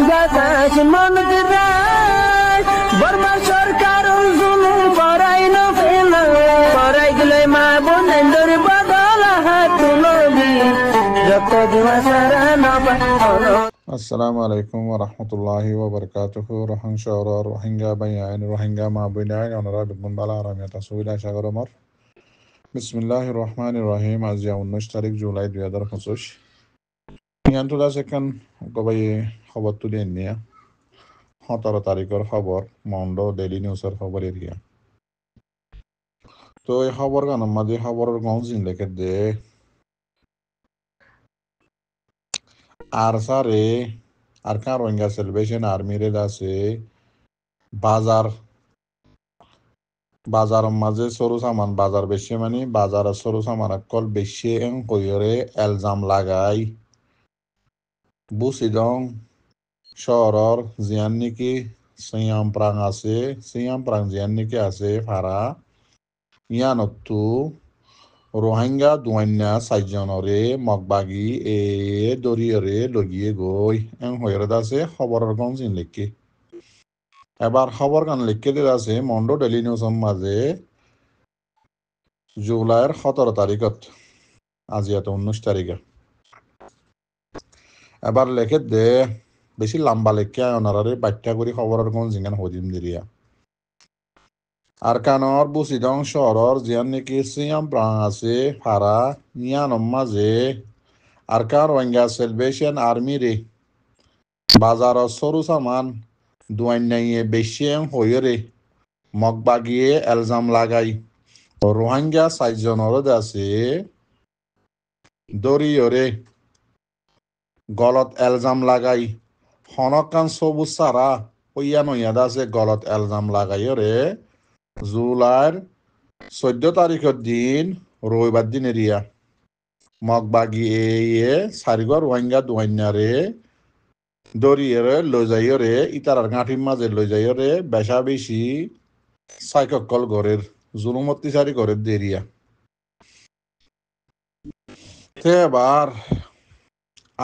বাতাস মনত রায় বর্মা সরকার জুলুম করাই না ফেলা করাই গেলে মা বোনেদের বদল হাত তুলবি যত দিবা সারা না পালো। আসসালামু আলাইকুম ওয়া রাহমাতুল্লাহি ওয়া বারাকাতুহু রোহিঙ্গা রোহিঙ্গা বাইন রোহিঙ্গা মা বইনাই অনরা বিগুন বালা আরামিয়াতা সুবিলা সাগরমর বিসমিল্লাহির রহমানির রহিম। আজ 19 তারিখ জুলাই 2025 ইয়ান্তুদা সেখান গবাই খবর তুলে নিয়া 17 তারিখের খবর মন্ড ডেইলি নিউজের খবর এরিয়া। তো এই খবর গান মাঝে খবরের গঞ্জিন লেখে দে আর সারে আর কান রোহিঙ্গা সেলিব্রেশন আর্মিরে আছে বাজার মাঝে সরু সামান বাজার বেশি মানে বাজার সরু সামান কল বেশি কইরে এলজাম লাগাই বুসিদং শহরর জিয়ান নিকি সিয়াম প্রাং আছে সিয়াম প্রাং জিয়ান নিকি আছে ফারা ইয়ানতু রোহিঙ্গা দুয়ান্যা সাইজনরে মগবাগি এ দরিয়রে লগিয়ে গই হয়ে আছে খবরের গঞ্জিন লিখি। এবার খবর গান লিখে দিয়ে আছে মন্ডো ডেইলি নিউজের মাঝে জুলাইয়ের 17 তারিখত আজি 19 তারিখে এবার লেখে দে বেশি লম্বা লেখে ওনারে বাচ্চা করে খবরের গঞ্জিন হদিম দিরিয়া আর কানর বুসিদং শহরর জিয়ান নাকি সিয়াম প্রাং আছে ফারা নিয়ানম মাঝে আর কান রোহিঙ্গা সেলিব্রেশন আর্মি রে বাজার সরু সামান দুয়ান্যাইয়ে বেশি হয়ে মগবাগিয়ে এলজাম লাগাই রোহিঙ্গা 4 জনের আছে দরিয়রে গলত এলজাম লাগাই হনকান সবুজ সারা ওইয়া নইয়াদ আছে গলত এলজাম লাগাই রে জুলাইর 14 তারিখের দিন রবিবার দিন এরিয়া মগবাগি এ সারিগর রোহিঙ্গা দুয়ান্যারে দরিয়রে লই যাইরে ইতারার গাঁঠির মাঝে লই যাইরে বেশা বেশি সাইকল ঘরের জুলুম অত্যাচারী ঘরের দেরিয়া। এবার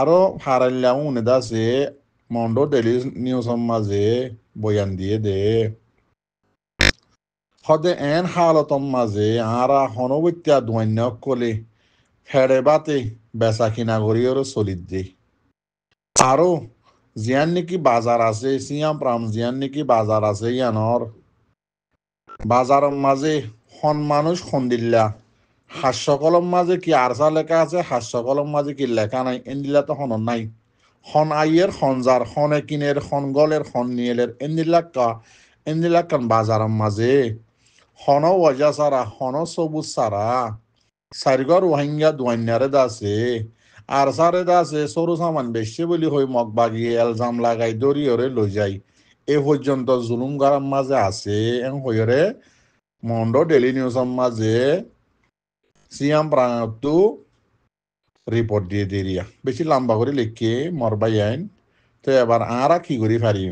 আরো হারাইলাম উনেদ আছে মন্ডো ডেইলি নিউজের মাঝে বয়ান দিয়ে দে হদে এন হালতর মাঝে আরা হনবত্যা দুয়ান্য কলে ফেড়ে বাতে বেচা কিনা করিও চলিত দে আরো জিয়ান নাকি বাজার আছে সিয়াম প্রাম জিয়ান নাকি বাজার আছে ইয়ানর বাজারের মাঝে হন মানুষ খন্দিল্লা হাস্যকলম মাঝে কি আরসা লেখা আছে হাস্যকলম মাঝে কি লেখা নাই এন্দিলা তো হন নাই হন আইয়ের হনজার হনে কিনের হন গলের হন নিয়েলের এন্দিলাক্কান বাজারের মাঝে হন ওয়াজা সারা হন সবুজ সারা সারিগর রোহিঙ্গা দুয়ান্যারে দাসে আর সারে দাসে সরু সামান বেশি বলি হই মগবাগিয়ে এলজাম লাগাই দরিয়রে লই যাই এ পর্যন্ত জুলুম গারাম মাঝে আছে হইরে মন্ডো ডেইলি নিউজের মাঝে সিয়াম প্রাণতু রিপোর্ট দিয়ে দিরিয়া বেশি লম্বা করে লিখে মরবাই আইন। তো এবার আরা কি করি পারি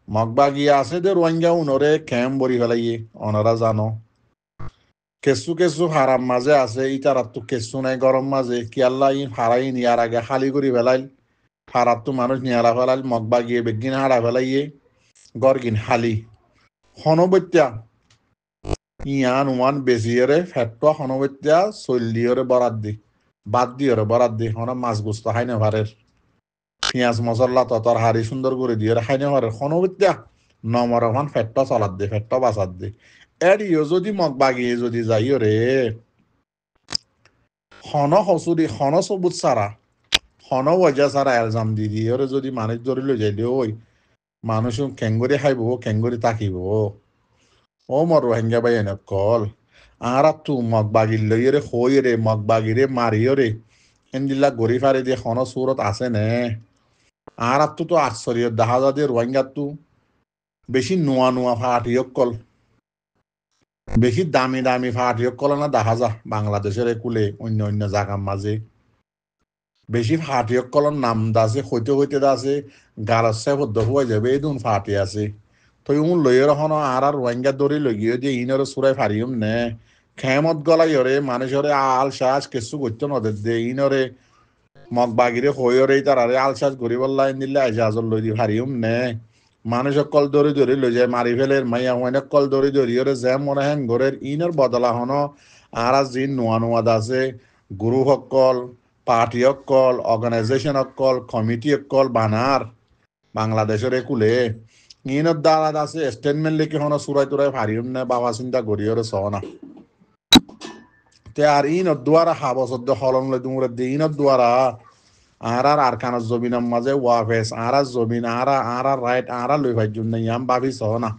মগবাগিয়ে আছে যে রোহিঙ্গা উনরে ক্যাম্প বরি ফেলাইয়ে অনরা জানো কেসু কেসু হারাম মাঝে আছে ইতারাত তো কেসু নাই গরম মাঝে কি আল্লাহ ই হারাই নিয়ার আগে খালি করি ফেলাইল হারাত তো মানুষ নিয়ারা ফেলাইল মগবাগিয়ে বেগিন হারা ফেলাইয়ে গরগিন হালি হনবত্যা ইয়ান ওয়ান বেজিয়রে ফেটটা হনবত্যা চল্লিয়রে বরাদ দি বাদ দিয়রে বরাদ দি হন মাছ গুস্ত হাইনে ভারের পেঁয়াজ মশলা ততর হারি সুন্দর করে দিয়ে হাইনে ভারের হনবত্যা নমর ওখান ফেটটা চলাত দে ফেটটা বাঁচাত দে এরিও যদি মগবাগিয়ে যদি যাইও রে হন হসুরি হন সবুজ সারা হন ওয়াজা সারা এলজাম দি দিয়ে যদি মানুষ ধরিল যাইলে ওই মানুষ কেঙ্গুরি খাইব কেঙ্গুরি তাকিব ও মর রোহিঙ্গা বাই এনে কল আর তু মগবাগির লইরে হইরে মগবাগিরে মারিয়রে এন্দিল্লা গড়ি ফারি দিয়ে হন সুরত আছে নে আর তো আশ্চর্য দেখা যা দিয়ে রোহিঙ্গা তু বেশি নোয়া ফাটিয়ক কল বেশি দামি দামি ফাটিয়ক কল না দেখা যা বাংলাদেশের কুলে অন্য জায়গার মাঝে বেশি ফাটিয়ক কলর নাম দাসে হইতে দাসে গারসে বদ্ধ হয়ে যাবে এই দুন ফাটি আছে তো ইউন লইয়ের হন আর রোহিঙ্গা দড়ি লগিয়ে দিয়ে ইনরে সুরাই ফারিম নে খেমত গলাই হরে মানুষরে আল শ্বাস কেসু করতে নদের দে ইনরে মগ বাগিরে হইরে তারারে আলসাজ গরিবল লাইন দিলে আজাজল লই দি হারিউম নে মানুষ কল দরি দরি লই যায় মারি ফেলের মাইয়া হইনে কল দরি দরি ওরে জ্যাম মনে হেন ঘরের ইনের বদলা হন আর জিন নোয়া নোয়াদ আছে গুরু সকল পার্টি সকল অর্গানাইজেশন সকল কমিটি সকল বানার বাংলাদেশের একুলে ইনত দ্বারা আছে স্টেটমেন্ট লিখে হন সুরাই তুরাই হারিউম নে বাবা চিন্তা গরিয়রে সহনা তে আর ইনত দুয়ারা হাবসদ্দ হলন লই দুমরে দি ইনত দুয়ারা আর আরকানের জমিনের মাঝে ওয়াফেস আর জমিন আর রাইট আর লই ভাই জন্য ইয়াম ভাবি সহ না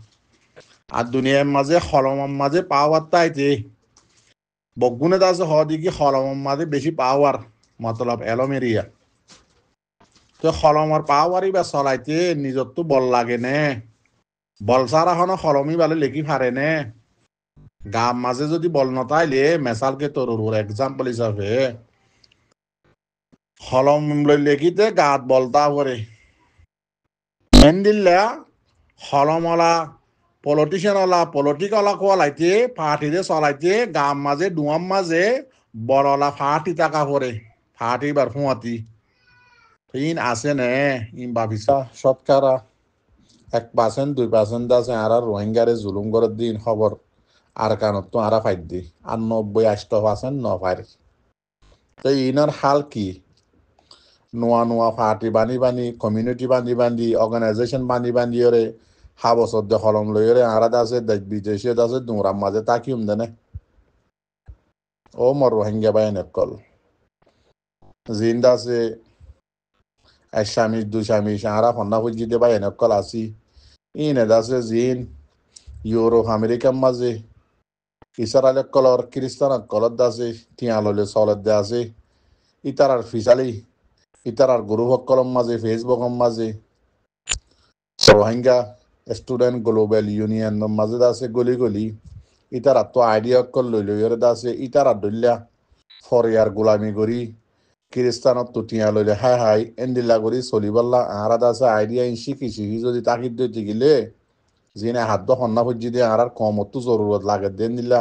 আর দুনিয়ার মাঝে হলমের মাঝে পাওয়ার তাইতে বগুনে দাসে হদিকে হলমের মাঝে বেশি পাওয়ার মতলব এলোমেরিয়া তো হলমের পাওয়ারই বা চলাইতে নিজর তো বল লাগে নে বল সারা হন হলমি বালে লেখি ফারে নে গাম মাঝে যদি বল নতাইলে মেসালকে তোর এক্সাম্পল হিসাবে হলম লেখিতে গাত বলতা করে এন্দিল্লা হলমলা পলিটিশিয়ানলা পলিটিকলা কোয়ালাইতে পার্টিতে চলাইতে গাম মাঝে ডুয়াম মাঝে বড়লা ফাটি টাকা করে ফাটি বার ফুয়াতি ইন আছে নে ইন ভাবিছা শতকরা 1% 2% আছে আর রোহিঙ্গারে জুলুম করার দিন খবর আর কানত তো আরা ফাইদ দি আর 90-80% ন পারে তো ইনার হাল কি নোয়া নোয়া পার্টি বানি বানি কমিউনিটি বান্ধি বান্ধি অর্গানাইজেশন বান্ধি বান্ধি ওরে হাবসদ হলম লইরে আরাদ আছে দেশ বিদেশে আছে দুমরাম মাঝে তাকিউম দেনে ও মর রোহিঙ্গা বাই নকল জিন্দ আছে এসামিস দুসামিস আরা ফন্না খুঁজি দে বাই নকল আসি ইনে দাসে জিন ইউরোপ আমেরিকার মাঝে ইসরায়েল কলর খ্রিস্টান কলর দাসে তিয়াললে চলত দে আছে ইতারার ফিসালি ইতারার গ্রুপ কলম মাঝে ফেসবুকের মাঝে রোহিঙ্গা স্টুডেন্ট গ্লোবাল ইউনিয়ন মাঝে আছে গলি গলি ইতারা তো আইডিয়া কল লই লই আছে ইতারা দলিয়া ফরিয়ার গোলামি করি খ্রিস্টানত তো টিয়া লইলে হাই হাই এন্দিলা করি চলিবাল্লা আরাদ আছে আইডিয়া শিখি শিখি যদি তাকিদ দিতে গেলে জিনে হাত হন্না ফুজি দিয়ে আর কমতো জরুরত লাগে দেন দিলা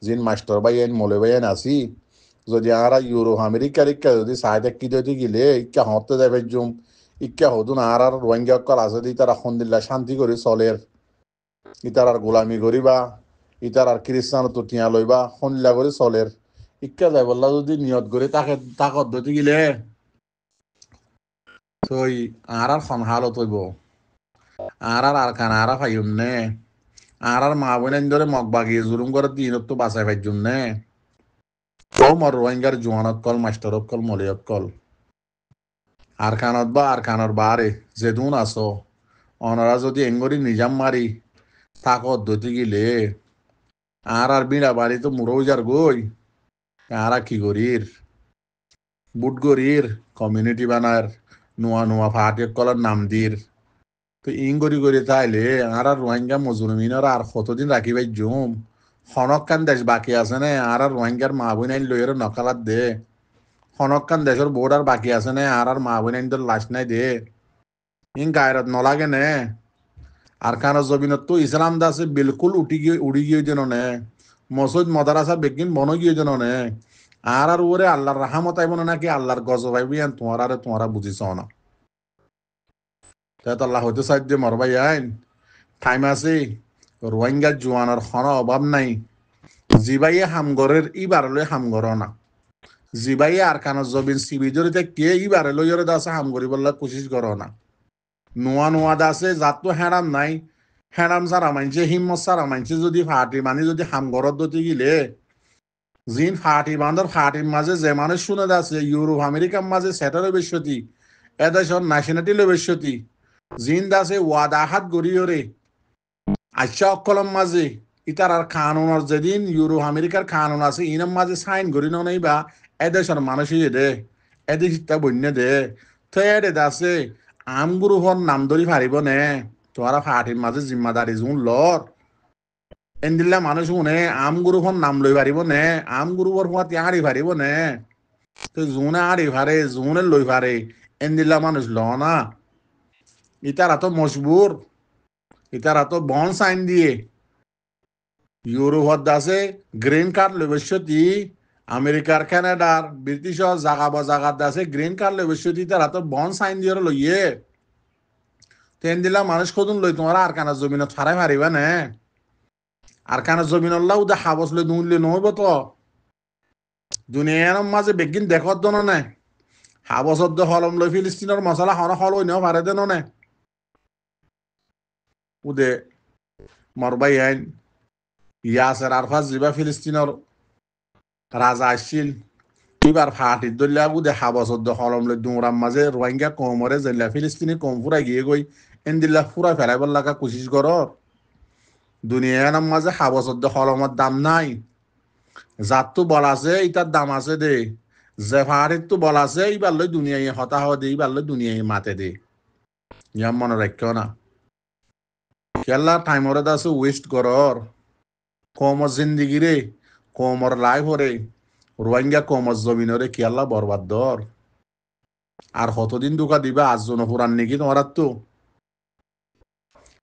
জিন মাস্টার বাইন মলে বাইন আসি যদি আর ইউরোপ আমেরিকার ইক্কা যদি সাইডে কি দিতে গেলে ইক্কা হতে যাবে জুম ইক্কা হতুন আর রোহিঙ্গা কল আছে দি তারা দিল্লা শান্তি করে চলের ইতার আর গোলামি করিবা ইতার আর খ্রিস্টান তো টিয়া লইবা সন্দিলা করে চলের ইক্কা যাই বললা যদি নিয়ত করে তাকে তাকত দিতে গেলে তো আর খন হালত হইব আর খান আর ফাইম নে আর মা বোন ধরে মগ বাগিয়ে জুলুম করে দিনত তো বাঁচাই পাইজুম নে ও মর রোহিঙ্গার জোয়ানত কল মাস্টার কল মলিয়ত কল আর খানত বা আর খানর বারে যেদুন আসো অনারা যদি এঙ্গরি নিজাম মারি তাকত ধুতি গিলে আর বিড়া বাড়ি তো মুরৌজার গই আর কি গরির বুট গরির কমিউনিটি বানার নোয়া নোয়া ফাটি কলার নাম দির তো ইঙ্গরি করে তাইলে আর রোহিঙ্গা মজুরমিনর আর কতদিন রাখিবাই জুম হনকান দেশ বাকি আছে নে আর রোহিঙ্গার মা বোন আইন লইয়ের নকালাত দে হনকান দেশের বোর্ডার বাকি আছে নে আর মা বোন আইন লাশ নাই দে ইন গায়রত নলাগে নে আর কারো জমিনত তো ইসলাম দাসে বিলকুল উড়ি গিয়ে যেন নে মসজিদ মদারাসা বেগিন বন গিয়ে যেন নে আর ওরে আল্লাহর রাহামত আইব না নাকি আল্লাহর গজব আইব তোমারা বুঝিছ না তাই আল্লাহ হইতে সাহায্য মরবাই আইন টাইম আছে রোহিঙ্গা জোয়ানোর খন অভাব নাই জিবাইয়ে হামগরের ইবার লই হামগর না জিবাইয়ে আর কানো জবিন সিবি জড়িতে কে ইবারে লই দাসে হাম করি বললা কোশিশ করো না নোয়া নোয়া দাসে যাত তো হেরাম নাই হেরাম সারা মানছে হিম্মত সারা মানছে যদি ফাটি মানে যদি হামগরত দতি গিলে জিন ফাটি বান্দর ফাটির মাঝে যে মানুষ শুনে আছে ইউরোপ আমেরিকার মাঝে সেটারও বেশতি এদেশর ন্যাশনালিটি বেশতি জিন দাসে ওয়াদা হাত গড়িয়রে আচ্ছা অকলম মাঝে ইতার আর কানুনের যেদিন ইউরোপ আমেরিকার কানুন আছে ইনার মাঝে সাইন করি নাই বা এদেশের মানুষই দে এদেশ ইত্যা বন্য দে তো এডে দাসে আম গ্রুপর নাম ধরি পারিব নে তোরা ফাটির মাঝে জিম্মাদারি জুন লর এন্দিল্লা মানুষ শুনে আম গ্রুপর নাম লই পারিব নে আম গ্রুপর পথ আড়ি পারিব নে তো জুনে আড়ি পারে জুনে লই পারে এন্দিল্লা মানুষ ল না ইতারা তো মজবুর ইতারা তো বন সাইন দিয়ে ইউরোপত দাসে গ্রিন কার্ড লইবসতি আমেরিকার কানাডার ব্রিটিশর জাগা আছে গ্রিন কার্ড লই বসে তারা তো বন সাইন দিয়ে লইয়ে তেন দিলা মানুষ কদুন লই তোমার আর কানা জমিনত ফারাই মারিবা নে আর কানা জমিনল্লাহ উদা হাবস লই দুনলে নহব তো দুনিয়ার মাঝে বেগিন দেখত দন নে হাবসত হলম লই ফিলিস্তিনের মশলা হন হল হই নেও পারে দেন নে উদে মরবাই আইন ইয়াসের আরফাস জিবা ফিলিস্তিনের রাজা আসছিল এবার ফাটির দলিয়া উদে হাবসত হলম লই দুমরাম মাঝে রোহিঙ্গা কমরে জেলা ফিলিস্তিনি কম ফুরাই গিয়ে গই এনদিল্লা ফুরা ফেলাইবার লাগা কোশিশ করর দুনিয়ার মাঝে হাবসত হলমত দাম নাই যার তো বলা আছে ইটার দাম আছে দে যে ফাটির তো বলা আছে এইবার লই দুনিয়ায় হতাহ দে এইবার লই দুনিয়ায় মাতে দে ইয়াম মনে রাখিও না খেলা টাইমরে আছে ওয়েস্ট করর কমর জিন্দিগি রে কমর লাইফ রে রোহিঙ্গা কমর জমিনরে খেলা বরবাদ দর আর কতদিন দুকা দিবা আজজন পুরান নাকি তোমার তো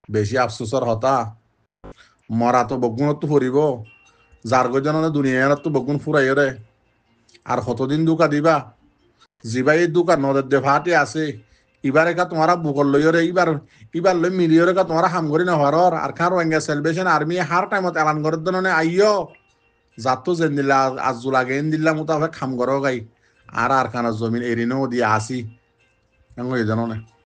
বেশি আফসোসর হতা মরা তো বগুণত তো ফুরিব যার গজন দুনিয়ার তো বগুণ ফুরাই রে আর কতদিন দুকা দিবা জিবাই দুকা নদের দে ফাটি আছে এবার একা তোমারা বুকর লই রে এবার লই মিলিয়ে রেখা তোমারা হাম করি না হরর আর খান রোহিঙ্গা সেলিব্রেশন আর্মি হার টাইমত এলান করার জন্য আইয় যাত তো যেন দিল্লা আজু লাগে এন দিল্লা মোতাবেক খাম করো গাই আর কানা জমিন এরিনেও দিয়ে আসি জানো না